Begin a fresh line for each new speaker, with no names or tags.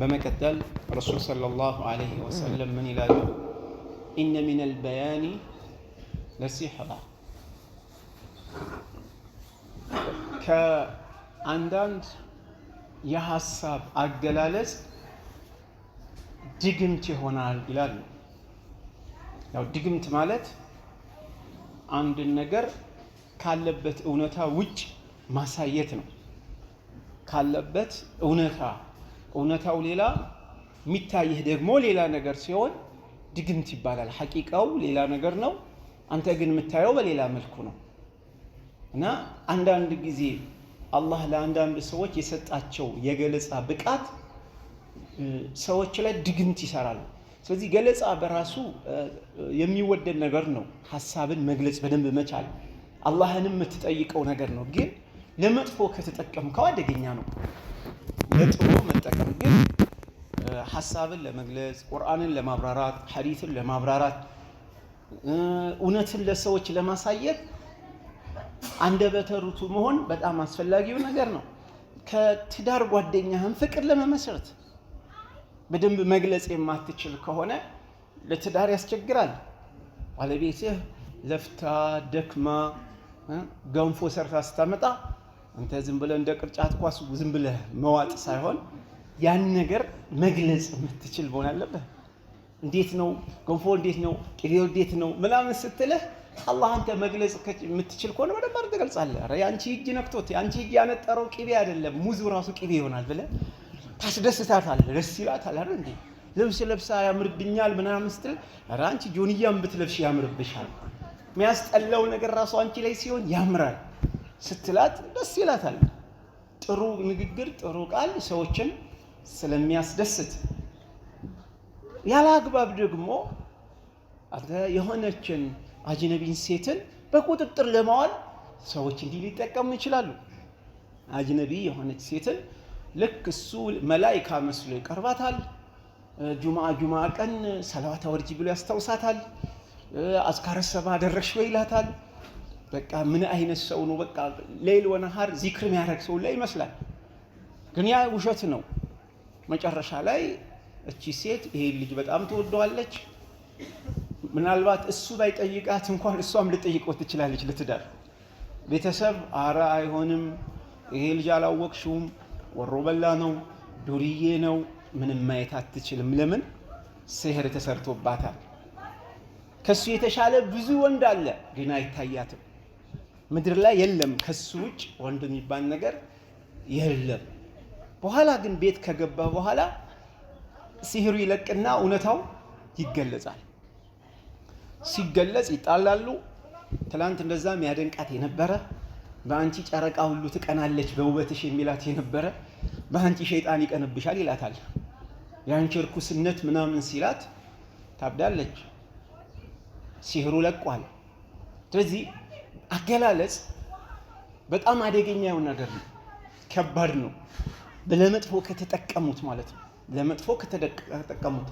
በመቀጠል ረሱል ሰለላሁ ዐለይሂ ወሰለም ምን ይላሉ? ኢነ ሚነል በያኒ ለሲሕራ፣ ከአንዳንድ የሀሳብ አገላለጽ ድግምት ይሆናል ይላሉ። ያው ድግምት ማለት አንድን ነገር ካለበት እውነታ ውጭ ማሳየት ነው። ካለበት እውነታው ሌላ የሚታይህ ደግሞ ሌላ ነገር ሲሆን ድግምት ይባላል። ሐቂቃው ሌላ ነገር ነው፣ አንተ ግን የምታየው በሌላ መልኩ ነው። እና አንዳንድ ጊዜ አላህ ለአንዳንድ ሰዎች የሰጣቸው የገለጻ ብቃት ሰዎች ላይ ድግምት ይሰራሉ። ስለዚህ ገለጻ በራሱ የሚወደድ ነገር ነው። ሐሳብን መግለጽ በደንብ መቻል አላህንም የምትጠይቀው ነገር ነው። ግን ለመጥፎ ከተጠቀምከው አደገኛ ነው። ለጥሩ መጠቀም ግን ሐሳብን ለመግለጽ፣ ቁርአንን ለማብራራት፣ ሐዲስን ለማብራራት፣ እውነትን ለሰዎች ለማሳየት አንደበተ ርቱዕ መሆን በጣም አስፈላጊው ነገር ነው። ከትዳር ጓደኛህን ፍቅር ለመመስረት በደንብ መግለጽ የማትችል ከሆነ ለትዳር ያስቸግራል። ባለቤትህ ለፍታ ደክማ ገንፎ ሰርታ ስታመጣ አንተ ዝም ብለህ እንደ ቅርጫት ኳስ ዝም ብለህ መዋጥ ሳይሆን ያን ነገር መግለጽ የምትችል መሆን አለብህ። እንዴት ነው ገንፎ፣ እንዴት ነው ቅቤው፣ እንዴት ነው ምናምን ስትልህ አላህ አንተ መግለጽ የምትችል ከሆነ በደንብ አድርገህ ትገልጻለህ። ኧረ ያንቺ እጅ ነክቶት ያንቺ እጅ ያነጠረው ቅቤ አይደለም ሙዙ ራሱ ቅቤ ይሆናል ብለህ ታስደስታታለህ። ደስ ይላታል አይደል እንዴ? ልብስ ለብሳ ያምርብኛል ምናምን ስትል ኧረ አንቺ ጆንያም ብትለብሽ ያምርብሻል። የሚያስጠላው ነገር ራሱ አንቺ ላይ ሲሆን ያምራል ስትላት ደስ ይላታል። ጥሩ ንግግር፣ ጥሩ ቃል ሰዎችን ስለሚያስደስት፣ ያለ አግባብ ደግሞ አንተ የሆነችን አጅነቢን ሴትን በቁጥጥር ለማዋል ሰዎች እንዲህ ሊጠቀሙ ይችላሉ። አጅነቢ የሆነች ሴትን ልክ እሱ መላኢካ መስሎ ይቀርባታል። ጁምዓ ቀን ሰላዋት አወርጂ ብሎ ያስታውሳታል። አዝካረ ሰባ አደረግሽ ወይ ይላታል። በቃ ምን አይነት ሰው ነው? በቃ ሌል ወነሃር ዚክር የሚያደርግ ሰው ላይ ይመስላል። ግን ያ ውሸት ነው። መጨረሻ ላይ እቺ ሴት ይሄ ልጅ በጣም ትወደዋለች። ምናልባት እሱ ባይጠይቃት እንኳን እሷም ልጠይቀው ትችላለች ለትዳር። ቤተሰብ አረ አይሆንም፣ ይሄ ልጅ አላወቅሽውም፣ ወሮ በላ ነው፣ ዱርዬ ነው፣ ምንም ማየት አትችልም። ለምን? ሲህር ተሰርቶባታል። ከሱ የተሻለ ብዙ ወንድ አለ፣ ግን አይታያትም። ምድር ላይ የለም ከሱ ውጭ ወንድ የሚባል ነገር የለም። በኋላ ግን ቤት ከገባ በኋላ ሲህሩ ይለቅና እውነታው ይገለጻል። ሲገለጽ ይጣላሉ። ትላንት እንደዛ የሚያደንቃት የነበረ በአንቺ ጨረቃ ሁሉ ትቀናለች በውበትሽ የሚላት የነበረ በአንቺ ሸይጣን ይቀንብሻል ይላታል። የአንቺ እርኩስነት ምናምን ሲላት ታብዳለች። ሲህሩ ለቋል። ስለዚህ አገላለጽ በጣም አደገኛ የሆነ ነገር ነው፣ ከባድ ነው። ለመጥፎ ከተጠቀሙት ማለት ነው። ለመጥፎ ከተጠቀሙት